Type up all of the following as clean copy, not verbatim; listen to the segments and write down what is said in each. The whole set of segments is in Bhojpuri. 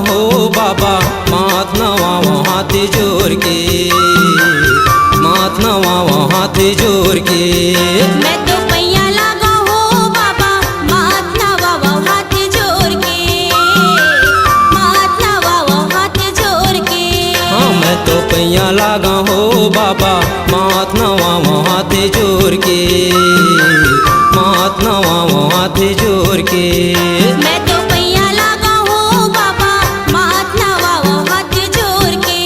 हो बाबा माथ नवाओ हाथ जोड़ के, माथ नवाओ हाथ जोड़ के। मैं तो पैया लागा हो बाबा माथ नवाओ हाथ जोड़ के, माथ नवाओ हाथ जोड़ के। हाँ मैं तो पैया लागा हो बाबा माथ नवाओ हाथ जोड़ के, माथ नवाओ हाथ जोड़ के। मैं तो पैया लागा हो बाबा माथ नवाओ हाथ जोड़ के,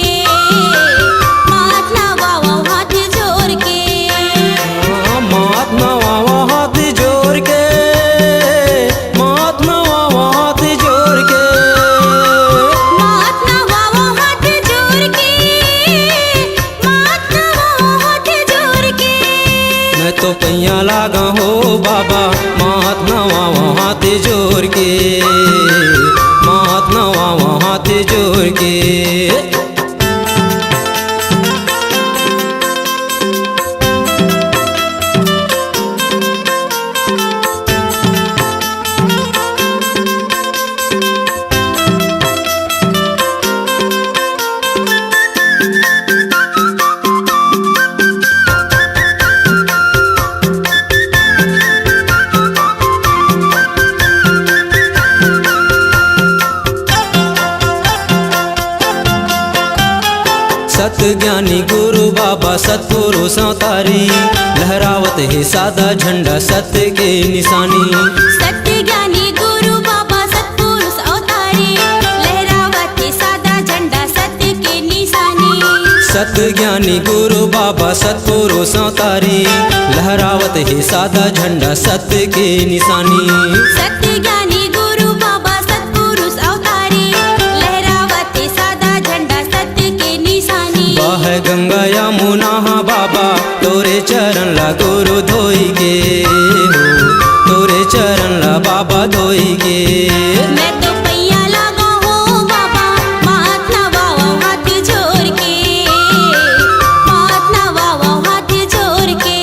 माथ नवाओ हाथ जोड़ के। माथ नवाओ हाथ जोड़ के, माथ नवाओ हाथ जोड़ के, माथ नवाओ हाथ जोड़ के, माथ नवाओ हाथ जोड़ के। मैं तो पैया लागा हो बाबा माथ नवाओ हाथ जोड़ के, माथ नवाओ हाथ जोड़ के। सत ज्ञानी गुरु बाबा सतपुरुष अवतारी, लहरावत है सादा झंडा सत्य के निशानी। सत्य ज्ञानी गुरु बाबा सतपुरुष अवतारी, लहरावत है सादा झंडा सत्य के निशानी। सत ज्ञानी गुरु बाबा सतपुरुष अवतारी, लहरावत है सादा झंडा सत्य के निशानी। सत्य ज्ञानी गुरु बाबा सतपुरुष अवतारी, लहरावत है सादा झंडा सत्य के निशानी। बह गंगा यमुना बाबा तोरे चरण ला गुरु धोई के हो, तोरे चरण ला बाबा धोई के। मैं तो पैया लागा हो बाबा माथ नवाओ हाथ जोड़ के, माथ नवाओ हाथ जोड़ के।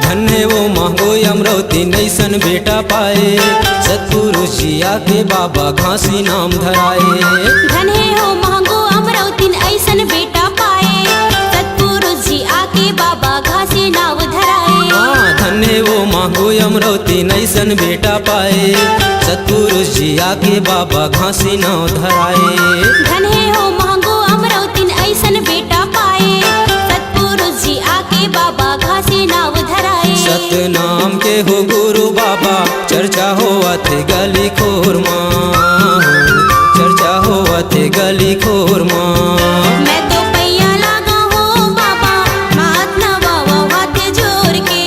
धन्य वो मांगो अमरवती नैसन बेटा पाए, सतपुरुष जी आके बाबा घासी नाम धराए। धन्य हो मांगो अमरवती ऐसन बेटा पाए, सतपुरुष जी आके बाबा घासी नाव धराए। हाँ धन्य वो मांगो अमरवती नैसन बेटा पाए, सतपुरुष जी आके बाबा घासी नाम धराए। धन्य हो मांगो अमरवती ऐसन बेटा पाए, सतपुरुष जी आके बाबा घासी नाव धराए। सत नाम के हो गुरु बाबा चर्चा होवत गली खोर माँ, चर्चा होवत गली खोर माँ। मैं तो पैया लागा हो बाबा माथ नवाओ हाथ जोड़ के,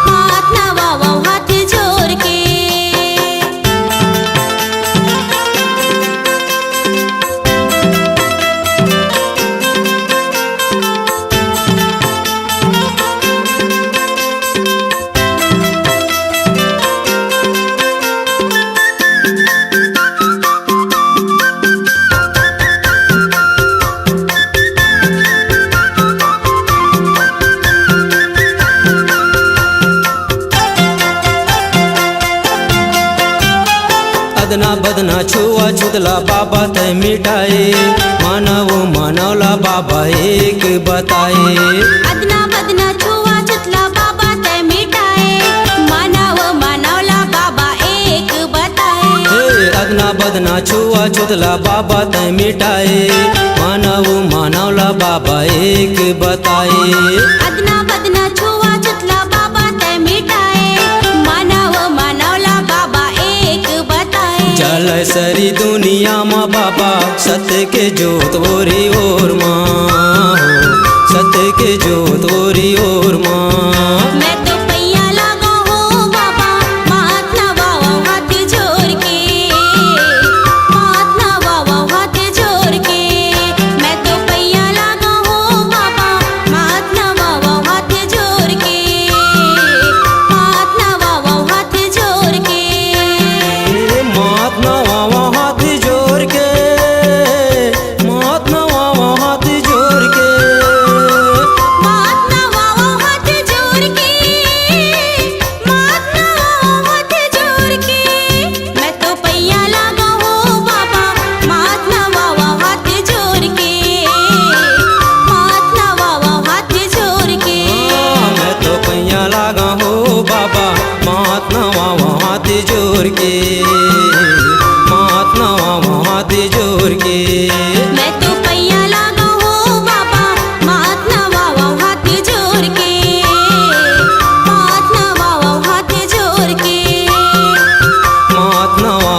माथ नवाओ हाथ जोड़ के। अदना बदना छुआ छुतला बाबा तय मिटाए, मानव मानवला बाबा एक बताए। अदना बदना छुआ छुतला बाबा तय मिटाए, मानव मानवला बाबा एक बताए। हे अदना बदना छुआ छुतला बाबा तय मिटाए, मानव मानवला बाबा एक बताए। अदना बदना छुआ छुतला बाबा तय मिटाए, मानव मानवला बाबा एक बताए। चल सरी दुनिया माँ बाबा सत्य के जोत ओरी ओर माँ, सत्य के जोत ओरी ओर माँ। मैं तो पैया लागा हो बाबा माथ नवाओ हाथ जोड़ के,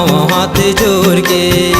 नवाओ हाथ जोड़ के।